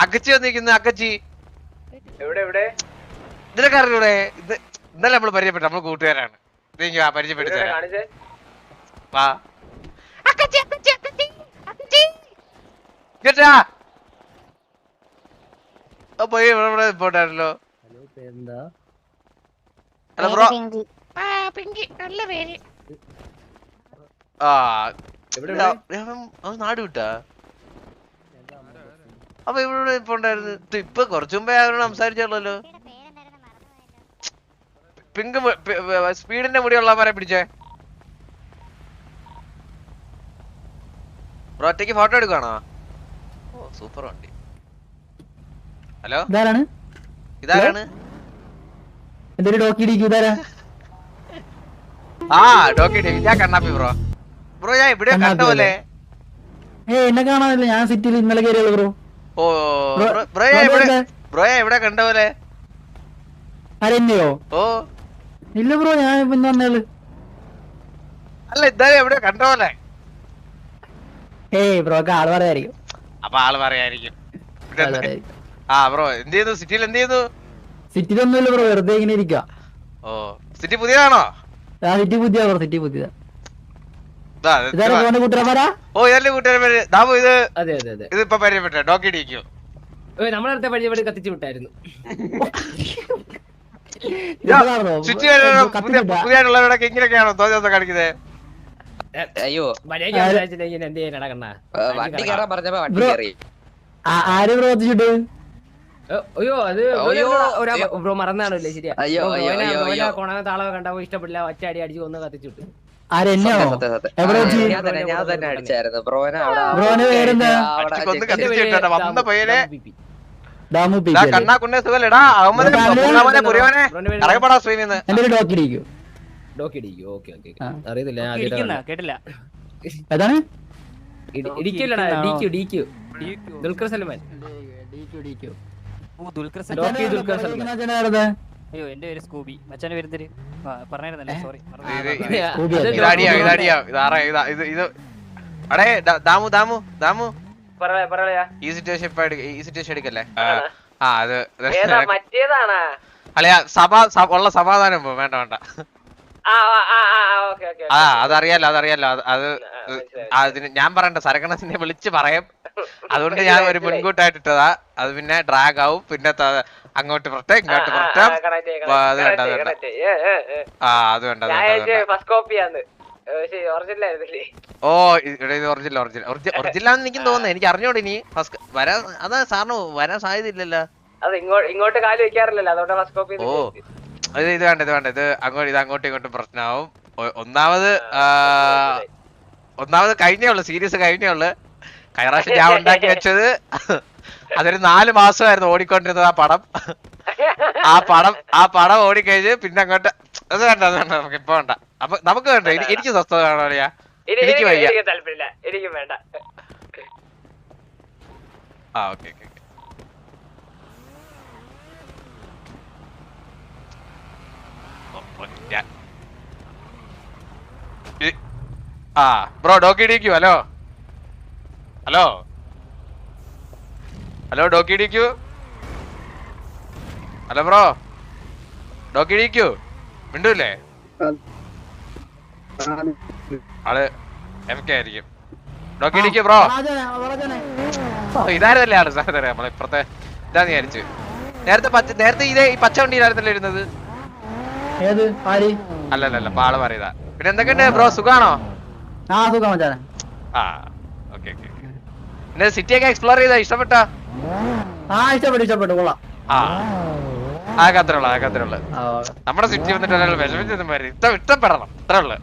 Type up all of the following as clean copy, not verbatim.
അക്കച്ചി വന്നിരിക്കുന്നു. അക്കച്ചി ഇതിലൊക്കെ അറിയൂടെ? ഇത് ഇന്നലെ നമ്മള് പരിചയപ്പെട്ടു. നമ്മള് കൂട്ടുകാരാണ്. പരിചയപ്പെട്ടു വാ. കേട്ടാ പോയി ഇവിടെ പോട്ടാണല്ലോ. Hello bro. നാട് വിട്ടാ? അപ്പൊ ഇവിടെ ഇപ്പൊ ഉണ്ടായിരുന്നു. ഇപ്പൊ കുറച്ചു മുമ്പേ അവരോട് സംസാരിച്ചല്ലോ. പിങ്ക് സ്പീഡിന്റെ മുടിയുള്ളവരെ പിടിച്ചേ. ബ്രോ ഒറ്റയ്ക്ക് ഫോട്ടോ എടുക്കുകയാണോ? ഓ സൂപ്പർ വണ്ടി. ഹലോ ഇതാരാണ്? ആ ഡോക്കി ഞാൻ കണ്ണാപ്പി ബ്രോ. ബ്രോ ഞാൻ ഇവിടെ കണ്ട പോലെ. എന്നെ കാണാനില്ല, ഞാൻ സിറ്റിയിൽ ഇന്നലെ കയറിയുള്ളൂ ബ്രോ. ഓ ബ്രോ എവിടെ കണ്ട പോലെ? ആരെന്നെയോ? ഓ ഇല്ല ബ്രോ, ഞാൻ പിന്നെ വന്നേള്. അല്ല ഇതാ എവിടെ കണ്ട പോലെ? ബ്രോക്ക് ആള് പറയായിരിക്കും. അപ്പൊ ആള് പറയായിരിക്കും. ആ ബ്രോ എന്ത് ചെയ്യുന്നു? സിറ്റിയിൽ എന്ത് ചെയ്യുന്നു? സിറ്റിയിലൊന്നുമില്ല ബ്രോ, വെറുതെ ഇങ്ങനെ ഇരിക്കുക. ഓ സിറ്റി പുതിയതാണോ? സിറ്റി പുതിയ ബ്രോ, സിറ്റി പുതിയതാ. കൂട്ടുകാരന്മാരാ? ഓ ഇതല്ലേ കൂട്ടുകാരന്മാര്. ദാബു ഇത് ഇതിപ്പോ പരിചയപ്പെട്ട ഡോക്കി ഡിക്കു. നമ്മളടുത്ത പരിചയപ്പെട്ട് കത്തിച്ചു വിട്ടായിരുന്നു. പുതിയതായിട്ടുള്ളവരൊക്കെ ഇങ്ങനെയൊക്കെയാണോ തോന്നിയൊക്കെ കാണിക്കുന്നത്? അയ്യോ എന്ത് ചെയ്യാനടാ കണ്ണാ? വണ്ടി കയറാൻ പറഞ്ഞപ്പോ വണ്ടി കയറി. ആര് പ്രവർത്തിച്ചിട്ട്? അയ്യോ അത് ബ്രോ മറന്നാണല്ലേ? ശരിയാ. കൊണ താളവ് കണ്ടപ്പോ ഇഷ്ടപ്പെടില്ല, ഒറ്റ അടി അടിച്ചു ഒന്ന് കത്തിച്ചിട്ട്. ഞാൻ തന്നെ അടിച്ചായിരുന്നു ബ്രോനെ. കേട്ടില്ല. ദുൽഖർ സൽമാൻ. അയ്യോ എന്റെ പേര് സ്കൂബി. മച്ചാന്റെ പേര് എന്തൊരു പറഞ്ഞായിരുന്നല്ലേ? സോറി. ഈ സിറ്റുവേഷൻ എടുക്കല്ലേ? ഉള്ള സമാധാനം വേണ്ട വേണ്ട. അതറിയാലോ അതിന് ഞാൻ പറയണ്ട. സരക്കണസിനെ വിളിച്ച് പറയാം. അതുകൊണ്ട് ഞാൻ ഒരു മുൻകൂട്ടായിട്ട് ഇട്ടതാ. അത് പിന്നെ ഡ്രാഗ് ആവും. പിന്നെ അങ്ങോട്ട് പുറത്തെ ഇങ്ങോട്ട് പുറത്തെ. അത് വേണ്ട അത് വേണ്ട. അത് വേണ്ട. ഓ ഇവിടെ ഇത് ഒറിജിനലാന്ന് എനിക്കും തോന്നുന്നു. എനിക്ക് അറിഞ്ഞോട് ഇനി വരാൻ. അതാ സാറിന് വരാൻ സാധ്യത ഇല്ലല്ലോ. ഇങ്ങോട്ട് കാല് വെക്കാറില്ലല്ലോ, അതുകൊണ്ട് ഫസ്റ്റ് കോപ്പി. ഓ ഇത് വേണ്ട ഇത് അങ്ങോട്ടും ഇങ്ങോട്ടും പ്രശ്നമാവും. ഒന്നാമത് കഴിഞ്ഞേ ഉള്ളു. സീരീസ് കഴിഞ്ഞേ ഉള്ളു. കഴിഞ്ഞ പ്രാവശ്യം ഞാൻ ഉണ്ടാക്കി വെച്ചത് അതൊരു 4 മാസമായിരുന്നു ഓടിക്കൊണ്ടിരുന്നത് ആ പടം ഓടിക്കഴിഞ്ഞ് പിന്നെ അങ്ങോട്ട്. അത് വേണ്ട നമുക്ക് ഇപ്പൊ വേണ്ട. അപ്പൊ നമുക്ക് വേണ്ട. എനിക്ക് സ്വസ്ഥത വേണോ? എനിക്ക് വയ്യ. എനിക്കും വേണ്ട. ആ ഓക്കെ. ആ ബ്രോ ഡോക്കി ഡിക്കു. ഹലോ ഡോക്കി ഡിക്കു. ഹലോ ബ്രോ ഡോക്കി ഡിക്കു. മിണ്ടൂല്ലേ? ആള് MK ആയിരിക്കും. ഡോക്കി ഡിക്കു ബ്രോ. ഇതായിരുന്നല്ലേ ആള്? സാർ നമ്മളിപ്പുറത്തെ ഇതാന്ന് വിചാരിച്ചു. നേരത്തെ ഈ പച്ച വണ്ടിയിലായിരുന്നല്ലോ ഇരുന്നത്. അല്ലല്ല പാള് പറയുതാ. പിന്നെ എന്തൊക്കെയുണ്ട് ബ്രോ? സുഖാണോ? ആ ഓക്കെ. പിന്നെ സിറ്റിയൊക്കെ എക്സ്പ്ലോർ ചെയ്താ? ഇഷ്ടപ്പെട്ടോ? ഇഷ്ടപ്പെട്ടു കൊള്ളാം. അതൊക്കെ അത്രേ ഉള്ളു. നമ്മുടെ സിറ്റി വന്നിട്ട് ഒരാൾ വിഷമിച്ചൊന്നും വരും. ഇഷ്ടപ്പെടണം. അത്രേ ഉള്ളു.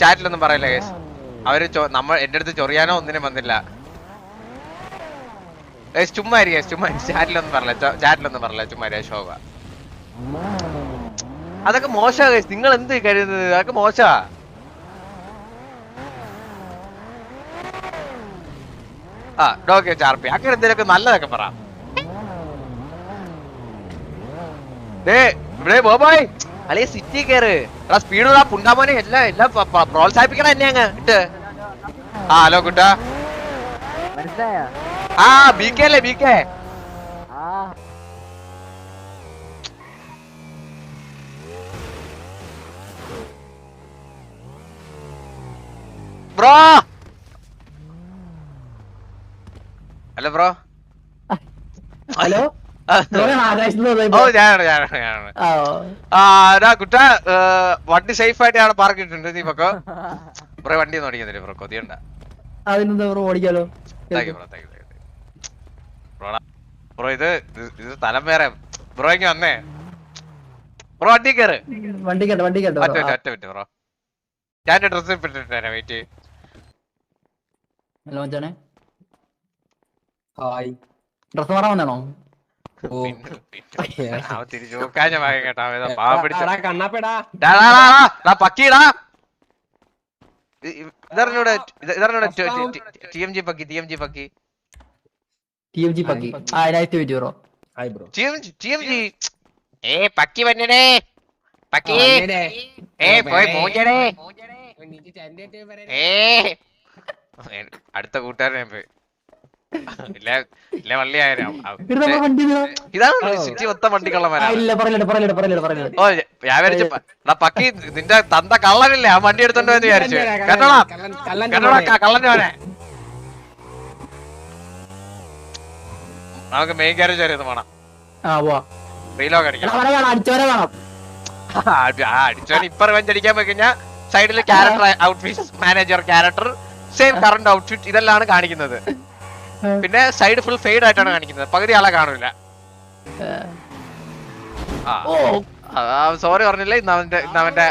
ചാറ്റിലൊന്നും പറയില്ല കേസ്. അവര് എന്റെ അടുത്ത് ചൊറിയാനോ ഒന്നിനും വന്നില്ല. ചുമ്മാ ചാറ്റിലൊന്നും പറയില്ല. ചുമ്മാ ശോഭ. അതൊക്കെ മോശ. നിങ്ങൾ എന്ത് കരുതുന്നത്? അതൊക്കെ മോശ. ആ ഡോഗ് വെച്ച് RP അങ്ങനെ എന്തെങ്കിലുമൊക്കെ നല്ലതൊക്കെ പറ. ബോബോയ് അല്ലെ സിറ്റി കയറ് സ്പീഡുള്ള പുണ്ടാമോനെ എല്ലാം പ്രോത്സാഹിപ്പിക്കണം എന്നെ അങ്ങ് ഇട്ട്. ആ ഹലോ കുട്ടാ. ആ BK അല്ലേ BK? Bro hello bro. Hello ഓ ഞാനാണ്. കുട്ടാ വണ്ടി സേഫ് ആയിട്ട് ഞാൻ പാർക്ക് ഇട്ടിട്ടുണ്ട്. നീ പൊക്കോ ബ്രോ. വണ്ടി ഒന്നും ഓടിക്കുന്നില്ല ബ്രോ, കൊതിയുണ്ട. അതിനെന്താ ബ്രോ ഓടിക്കാലോ. ബ്രോ ഇത് സ്ഥലം വേറെ. ബ്രോ ഇങ്ങ് വന്നേ ബ്രോ. വണ്ടി കയറ്. വണ്ടി കേട്ടോ ഒറ്റ മിനിറ്റ് ബ്രോ. ഞാൻ ഡ്രസ് ഇട്ടിട്ട് വെയിറ്റ്. ഹലോ മച്ചാനെ. ഹായ്. ഡ്രസ് മാറാൻ വന്നാണോ? തിരിച്ചു നോക്കാൻ കേട്ടാ പാവം പിടിച്ച പക്കിടാ. ഇതറിഞ്ഞൂടെ TMG പക്കി. പക്കി വന്നേ പക്കി. പോയി മൂഞ്ചടേ. അടുത്ത കൂട്ടുകാരനെ പോയി ഇല്ല വള്ളിയായാലും ഇതാണ് സിറ്റി മൊത്തം വണ്ടിക്കള്ളമാരാ. ഓ ഞാൻ വിചാരിച്ചു പക്കി നിന്റെ തന്ത കള്ളനില്ലേ ആ വണ്ടി എടുത്തോണ്ട് എന്ന് വിചാരിച്ചു. കേട്ടോടാ കള്ളന്റെ മോനെ. നമുക്ക് മെയിൻ കാരേജ് വരെ വേണം. റീലോഗ് അടിക്കണം. അടിച്ചോനെ ഇപ്പൊ റിവെഞ്ച് അടിക്കാൻ പോയി കഴിഞ്ഞാൽ സൈഡില് character outfit manager character same current outfit ഇതെല്ലാം കാണിക്കുന്നത്. പിന്നെ സൈഡ് ഫുൾ ഫെയ്ഡ് ആയിട്ടാണ് കാണിക്കുന്നത്. പകുതി ആളെ കാണൂല. സോറി പറഞ്ഞില്ല. ഇന്നവന്റെ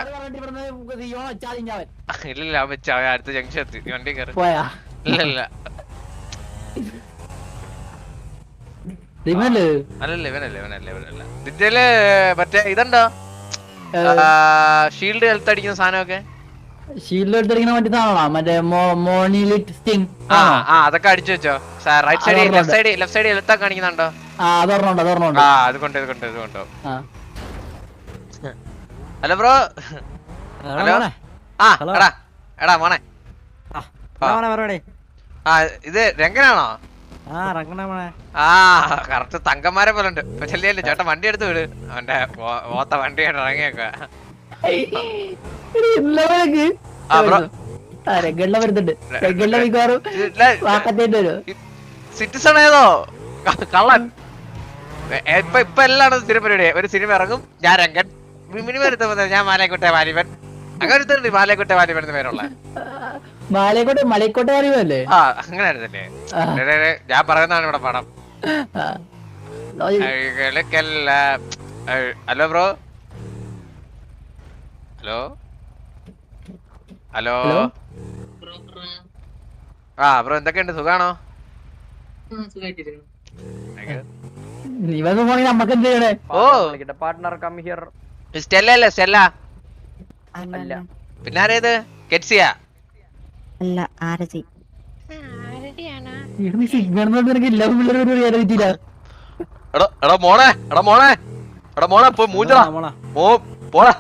ഇല്ല വെച്ച അടുത്ത ജംഗ്ഷൻ എത്തി. വണ്ടി കയറി. ഇല്ല അല്ലല്ല ഇതില് മറ്റേ ഇതുണ്ടോ ഷീൽഡ് ഹെൽത്ത് അടിക്കുന്ന സാധനമൊക്കെ? അതൊക്കെ അടിച്ചു വെച്ചോ. Right side left side health ഒക്കെ കാണിക്കുന്നുണ്ടോ? അത് കൊണ്ടോ. Hello bro. ഹലോ. എടാ മോനെ. ഇത് രംഗനാണോ? കറക്റ്റ് തങ്കന്മാരെ പോലെ ഉണ്ട്. ചെല്ലിയല്ലേ ചേട്ടൻ വണ്ടി എടുത്ത് വിട്. അവന്റെ ഓത്ത വണ്ടിയായിട്ട് ഇറങ്ങിയേക്ക. സിറ്റിസൺ ഏതോ കള്ളൻ. ഇപ്പൊ എല്ലായിടത്തും സ്ഥിരം പരിപാടി. ഒരു സിനിമ ഇറങ്ങും, ഞാൻ രംഗൻ. മിനിമം എടുത്ത ഞാൻ മാലയക്കുട്ടെ വാലിബൻ. അങ്ങനെ എടുത്തിട്ടുണ്ട് മാലയക്കുട്ടെ വാലിബൻ എന്ന് പേരുള്ള. ആ അങ്ങനെ ആയിരുന്നല്ലേ. ഞാൻ പറയുന്നതാണ് ഇവിടെ പടം. Hello bro. ഹലോ. ബ്രോ എന്തൊക്കെയുണ്ട്? സുഖാണോ? ഓ സ്റ്റെല്ല അല്ലേ? സ്റ്റെല്ല പിന്നെ ആരേത്? കെറ്റ്സിയ അല്ല ആരതി. എടാ മോനെ പോയി മൂഞ്ചടാ. പോടാ.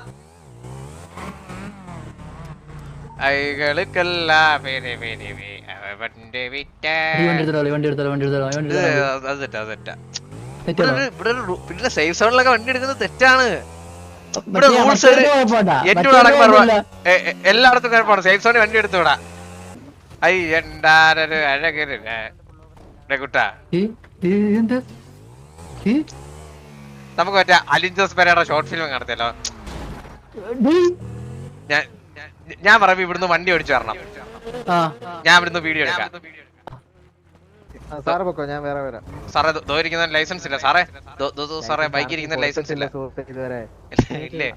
പിന്നെ സേഫ് സോണിലൊക്കെ വണ്ടി എടുക്കുന്നത് തെറ്റാണ്. ഇവിടെ റൂൾസ് എല്ലായിടത്തും കുഴപ്പമാണ്. സേഫ് സോണിൽ വണ്ടി എടുത്തുവിടാ. അയ്യണ്ടാരൊരു അഴകരുടെ കുട്ടാ. നമുക്ക് മറ്റേ അലിൻ ജോസ് പെരേര ഷോർട്ട് ഫിലിം നടത്തിയല്ലോ. ഞാൻ പറയുമ്പോ ഇവിടുന്ന് വണ്ടി ഓടിച്ചു തരണം. ഞാൻ ഇവിടുന്ന് വീഡിയോ എടുക്കാം. സാറേ ദോരിക്കുന്ന ലൈസൻസ് ഇല്ല സാറേ. സാറേ ബൈക്ക് ഇരിക്കുന്ന ലൈസൻസ് ഇല്ല. ഇല്ലേ?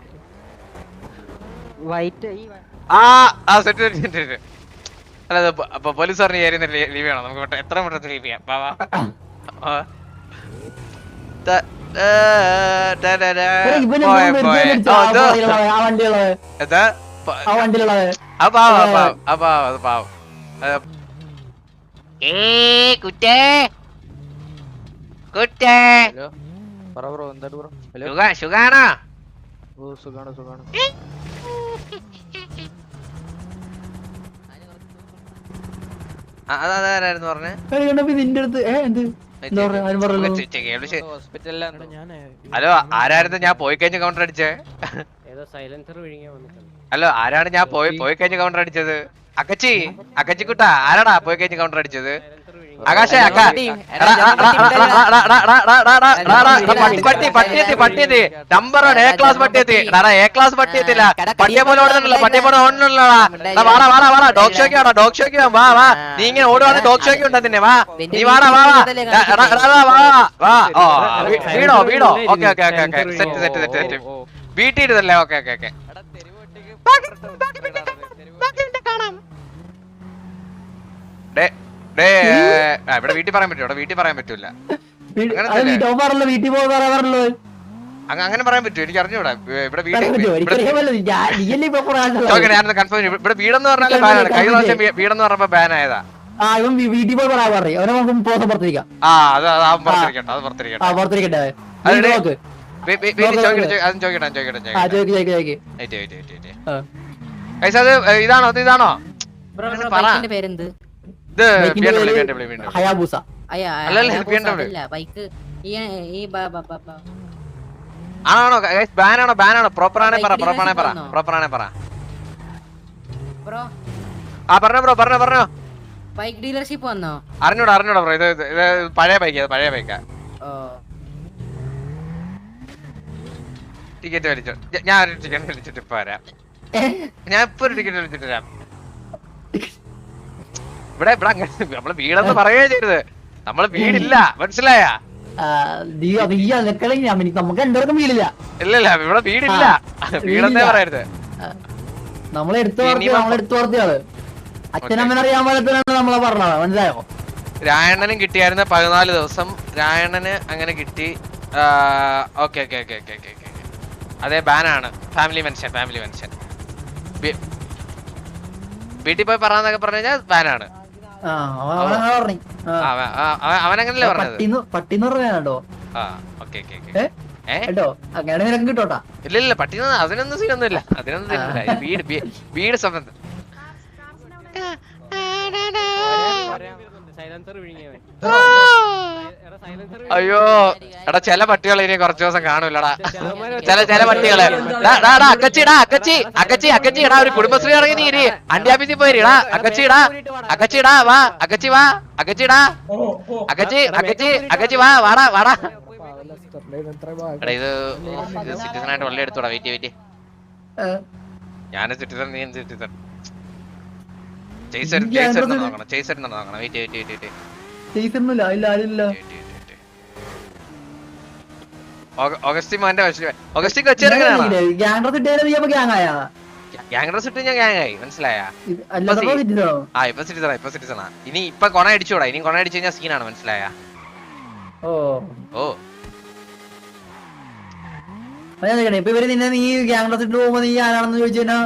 സെറ്റ്. അല്ല അപ്പൊ പോലീസ് പറഞ്ഞ ഏരിയ ലീവ് ചെയ്യണം. നമുക്ക് എത്ര പെട്ടെന്ന് ലീവ് ചെയ്യാം. കുറ്റേ കുറ്റേ സുഖാണോ? അതാരായിരുന്നു പറഞ്ഞേ? നിന്റെ അടുത്ത് എന്ത് എന്താ പറയാ ആരും പറഞ്ഞു ഹലോ, ആരായിരുന്നു ഞാൻ പോയി കഴിഞ്ഞ് കൗണ്ടർ അടിച്ചേ? ഹലോ, ആരാണ് ഞാൻ പോയി കഴിഞ്ഞ് കൗണ്ടർ അടിച്ചത്? അക്കച്ചി കുട്ടാ, ആരാടാ പോയി കഴിഞ്ഞ് കൗണ്ടർ അടിച്ചത്? ആകാശേ പട്ടിയെത്തി നമ്പർ എ ക്ലാസ് പട്ടിയെത്തി. എ ക്ലാസ് പട്ടിയെത്തില്ല, പട്ടിയെ പോലെ ഓടുന്നുണ്ടല്ലോ, പട്ടിയെ പോലെ ഓടുന്നുള്ളടാ. വാടാ ഡോഗ് ഷോക്ക് ഡോഗ് ഷോക്ക് വാ വാ. നീ ഇങ്ങനെ ഓടുവാണ് ഡോഗ് ഷോക്ക് ഉണ്ടോ നിന്നെ? വാ നീ വാടാ വാ വാ. വീടോ ഓക്കെ സെറ്റ് വീട്ടിൽ ഇരുന്നല്ലേ? ഓക്കെ ഇവിടെ വീട്ടിൽ പറയാൻ പറ്റുമോ? വീട്ടിൽ പറയാൻ പറ്റൂല. വീട്ടിൽ പോകാറുള്ളത് അങ്ങനെ പറയാൻ പറ്റുമോ? എനിക്ക് അറിഞ്ഞൂടാ. ഇവിടെ വീട് ഞാനൊന്ന് കൺഫേം. ഇവിടെ വീടെന്ന് പറഞ്ഞാൽ ബാനാണ്. കഴിഞ്ഞ പ്രാവശ്യം വീടെന്ന് പറഞ്ഞപ്പോ ബാൻ ആയതാ. വീട്ടിൽ പോയി പറയാൻ പറയും. അവനെ നമുക്ക് പുറത്തിരിക്കാം. അത് പുറത്തിരിക്കട്ടെ. ഇതാണോ? പേരെന്ത്? ഹയാബൂസ. ആണോ? ബാനാണോ? പ്രോപ്പറാണെ പറ. പറഞ്ഞോ. ബൈക്ക് ഡീലർഷിപ്പ് വന്നോ? അറിഞ്ഞൂടാ ബ്രോ. ഇത് പഴയ ബൈക്കാ. ടിക്കറ്റ് വലിച്ചോ. ഞാൻ ഒരു ടിക്കറ്റ് വലിച്ചിട്ട് ഇപ്പൊ വരാം. ഞാൻ ഇപ്പൊ ഒരു ടിക്കറ്റ് വലിച്ചിട്ട് വരാം. ഇവിടെ അങ്ങനെ നമ്മള് വീടെന്ന് പറയുകയും ചെയ്തത്. നമ്മള് വീടില്ല, മനസ്സിലായ? നമുക്ക് എന്തൊക്കെ വീടില്ല. ഇല്ല ഇവിടെ വീടില്ല. വീടെന്നേ പറയരുത്. നമ്മളെടുത്ത് വളർത്തിയാള് അച്ഛനമ്മനറിയാൻ പോലത്തന്നെ നമ്മളെ പറഞ്ഞത്, മനസ്സിലായോ? രായണ്ണനും കിട്ടിയായിരുന്ന 14 ദിവസം രായണ്ണന് അങ്ങനെ കിട്ടി. ഓക്കെ അതെ, ബാനാണ്. ഫാമിലി മെൻഷൻ വീട്ടിൽ പോയി പറയാന്നൊക്കെ പറഞ്ഞു കഴിഞ്ഞാൽ ബാനാണ്. അവനങ്ങനല്ലേ പറഞ്ഞത്? പട്ടിന്ന് പറഞ്ഞോ? അങ്ങനെ നിനക്ക് കിട്ടോട്ടാ? ഇല്ല പട്ടിന്ന് അതിനൊന്നും സീനൊന്നുമില്ല. വീട് സംബന്ധം. അയ്യോ എടാ, ചില പട്ടികളെ ഇനി കുറച്ചു ദിവസം കാണൂലടാ. ചില പട്ടികളെ. അക്കച്ചി എടാ, ഒരു കുടുംബശ്രീ ഇറങ്ങി നീ ഇരി. അണ്ടി ആഫീസിൽ പോയിടാ. അക്കച്ചിടാ വാ. അക്കച്ചി വാടാ. എടാ ഇത് സിറ്റിസൺ ആയിട്ട് വള്ളി എടുത്തോടാ. വെയിറ്റ്. ഞാന് സിറ്റിസൺ, നീ സിറ്റിസൺ. നോക്കണം. വെയിറ്റ്. ഓഗസ്റ്റിന്റെ ഗ്യാങ് ഡ്രസ് ഇട്ട് ഞാൻ ഗ്യാങ്ങായി, മനസ്സിലായാ? ഇപ്പൊ സിറ്റിസണാ. ഇനി ഇപ്പൊ കൊണ അടിച്ചൂടാ. ഇനി കൊണ അടിച്ചു കഴിഞ്ഞാൽ സീനാണ്, മനസ്സിലായാ? ഇപ്പൊ ഇവര് നിന്നെ നീ ഗ്യാങ് ഡ്രസ് ഇട്ട് പോകുമ്പോ നീ ആരാണെന്ന് ചോദിച്ചാ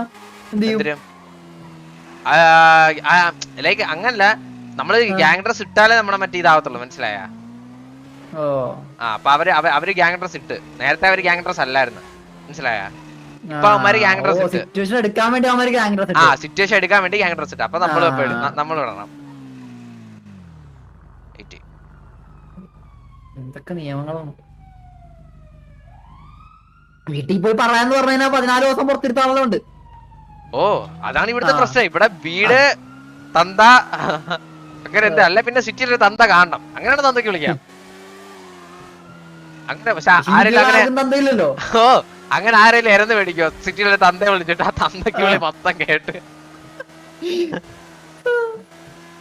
എന്ത് ചെയ്യും? ലൈക്ക് അങ്ങനല്ല, നമ്മള് ഗ്യാങ് ഡ്രസ് ഇട്ടാലേ നമ്മുടെ മറ്റേ ഇതാവത്തുള്ളൂ, മനസ്സിലായ? അപ്പൊ അവര് ഗ്യാങ് ഡ്രസ് ഇട്ട്. നേരത്തെ അവര് ഗ്യാങ് ഡ്രസ് അല്ലായിരുന്നു, മനസ്സിലായ? ഇപ്പൊ അവന്മാര് ഗ്യാങ് ഡ്രസ് ഇട്ട്. സിറ്റുവേഷൻ എടുക്കാൻ വേണ്ടി ഗ്യാങ് ഡ്രസ് ഇട്ട്. അപ്പൊ നമ്മൾ ഇടണം. എന്തൊക്കെ നിയമങ്ങളാണ്. വീട്ടിൽ പോയി പറയാന്ന് പറഞ്ഞാൽ 14 ദിവസം പുറത്തിരുത്താളുണ്ട്. അതാണ് ഇവിടുത്തെ പ്രശ്നം. ഇവിടെ വീട് തന്ത അങ്ങനെ എന്താ അല്ല, പിന്നെ സിറ്റിയിൽ തന്ത കാണണം. അങ്ങനെയാണ് തന്തയ്ക്ക് വിളിക്കാം. അങ്ങനെ പക്ഷെ ആരെങ്കിലും അങ്ങനെ ആരെങ്കിലും ഇറന്ന് മേടിക്കോ? സിറ്റിയിലെ തന്തയെ വിളിച്ചിട്ട് ആ തന്തയ്ക്ക് വിളി മൊത്തം കേട്ട്